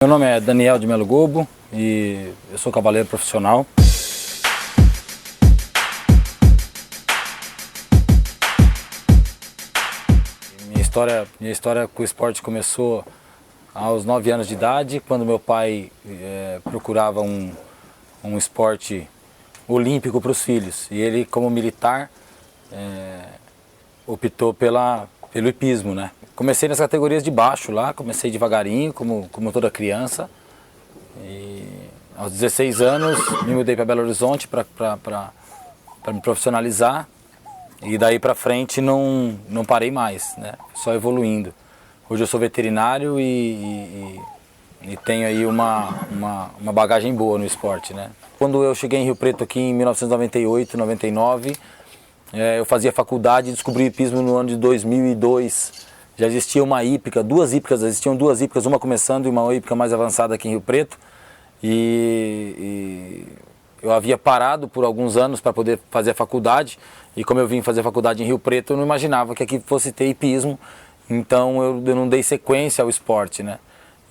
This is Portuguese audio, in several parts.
Meu nome é Daniel de Melo Gobo e eu sou cavaleiro profissional. Minha história com o esporte começou aos 9 anos de idade, quando meu pai procurava um esporte olímpico para os filhos. E ele, como militar, optou pelo hipismo, né? Comecei nas categorias de baixo lá, comecei devagarinho, como toda criança. E aos 16 anos me mudei para Belo Horizonte para me profissionalizar. E daí para frente não parei mais, né? Só evoluindo. Hoje eu sou veterinário e tenho aí uma bagagem boa no esporte, né? Quando eu cheguei em Rio Preto aqui em 1998, 99, eu fazia faculdade e descobri o hipismo no ano de 2002. Já existia uma hípica, existiam duas hípicas, uma começando e uma hípica mais avançada aqui em Rio Preto. E eu havia parado por alguns anos para poder fazer a faculdade. E como eu vim fazer a faculdade em Rio Preto, eu não imaginava que aqui fosse ter hipismo. Então eu não dei sequência ao esporte, né?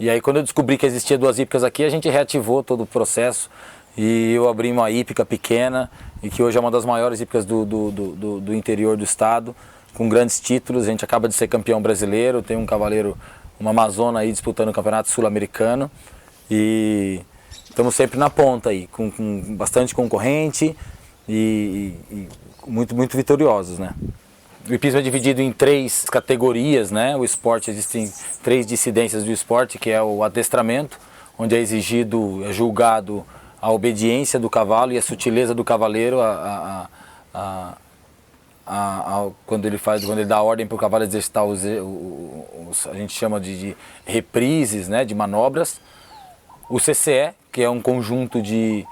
E aí quando eu descobri que existia duas hípicas aqui, a gente reativou todo o processo. E eu abri uma hípica pequena, e que hoje é uma das maiores hípicas do interior do estado, com grandes títulos. A gente acaba de ser campeão brasileiro, tem um cavaleiro, uma amazona aí disputando o campeonato sul-americano. E estamos sempre na ponta aí, com bastante concorrente e muito vitoriosos, né? O hipismo é dividido em 3 categorias, né? O esporte, existem 3 dissidências do esporte, que é o adestramento, onde é julgado a obediência do cavalo e a sutileza do cavaleiro quando ele dá ordem para o cavalo exercitar a gente chama de reprises, né? De manobras. O CCE, que é um conjunto de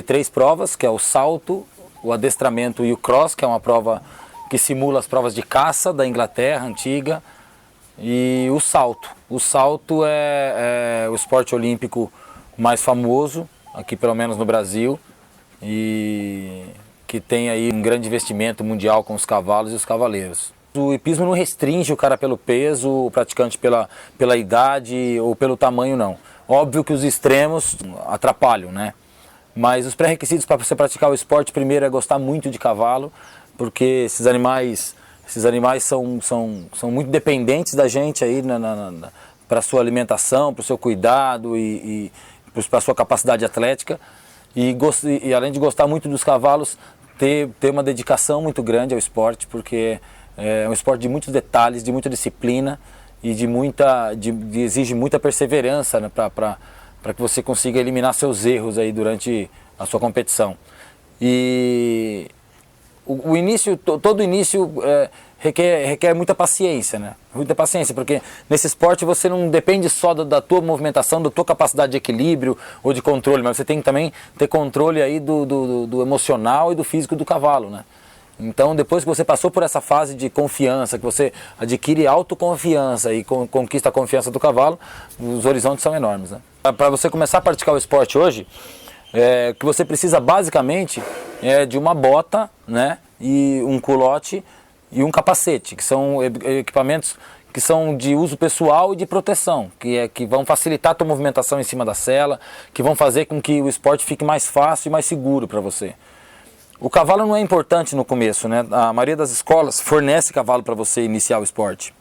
3 provas, que é o salto, o adestramento e o cross, que é uma prova que simula as provas de caça da Inglaterra antiga, e o salto. O salto é o esporte olímpico mais famoso, aqui pelo menos no Brasil, e que tem aí um grande investimento mundial com os cavalos e os cavaleiros. O hipismo não restringe o cara pelo peso, o praticante pela idade ou pelo tamanho, não. Óbvio que os extremos atrapalham, né? Mas os pré-requisitos para você praticar o esporte, primeiro, é gostar muito de cavalo, porque esses animais são muito dependentes da gente aí para a sua alimentação, para o seu cuidado e para a sua capacidade atlética. E além de gostar muito dos cavalos, ter uma dedicação muito grande ao esporte, porque é um esporte de muitos detalhes, de muita disciplina e exige muita perseverança, né, para que você consiga eliminar seus erros aí durante a sua competição. E todo início requer muita paciência, né? Muita paciência, porque nesse esporte você não depende só da tua movimentação, da tua capacidade de equilíbrio ou de controle, mas você tem que também ter controle aí do emocional e do físico do cavalo, né? Então, depois que você passou por essa fase de confiança, que você adquire autoconfiança e conquista a confiança do cavalo, os horizontes são enormes, né? Para você começar a praticar o esporte hoje, o que você precisa basicamente é de uma bota, né, e um culote e um capacete, que são equipamentos que são de uso pessoal e de proteção, que vão facilitar a tua movimentação em cima da sela, que vão fazer com que o esporte fique mais fácil e mais seguro para você. O cavalo não é importante no começo, né? A maioria das escolas fornece cavalo para você iniciar o esporte.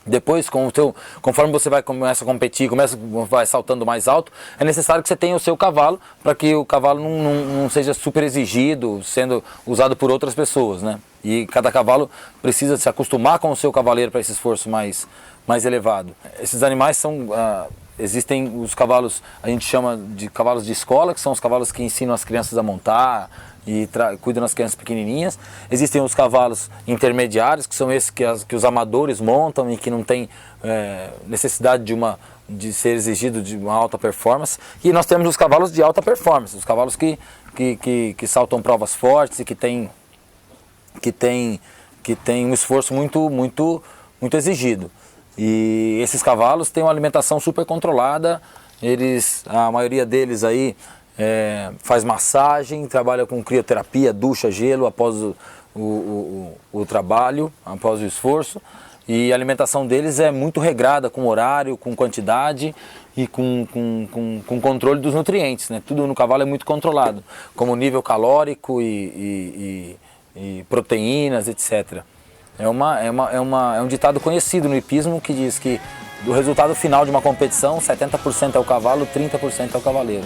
Depois, conforme você começa a competir, vai saltando mais alto, é necessário que você tenha o seu cavalo, para que o cavalo não seja super exigido, sendo usado por outras pessoas, né? E cada cavalo precisa se acostumar com o seu cavaleiro para esse esforço mais elevado. Esses animais existem os cavalos, a gente chama de cavalos de escola, que são os cavalos que ensinam as crianças a montar e cuidam das crianças pequenininhas. Existem os cavalos intermediários, que são esses que os amadores montam e que não tem necessidade de ser exigido de uma alta performance. E nós temos os cavalos de alta performance, os cavalos que saltam provas fortes e que têm um esforço muito exigido. E esses cavalos têm uma alimentação super controlada, a maioria deles aí faz massagem, trabalha com crioterapia, ducha, gelo após o trabalho, após o esforço. E a alimentação deles é muito regrada, com horário, com quantidade e com controle dos nutrientes, né? Tudo no cavalo é muito controlado, como nível calórico e proteínas, etc. É um ditado conhecido no hipismo que diz que do resultado final de uma competição, 70% é o cavalo, 30% é o cavaleiro.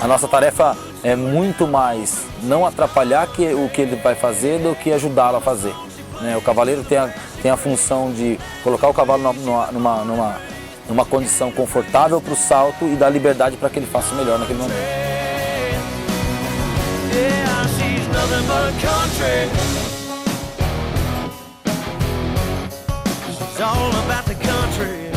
A nossa tarefa é muito mais não atrapalhar o que ele vai fazer do que ajudá-lo a fazer, né? O cavaleiro tem a função de colocar o cavalo numa condição confortável para o salto e dar liberdade para que ele faça o melhor naquele momento. It's all about the country.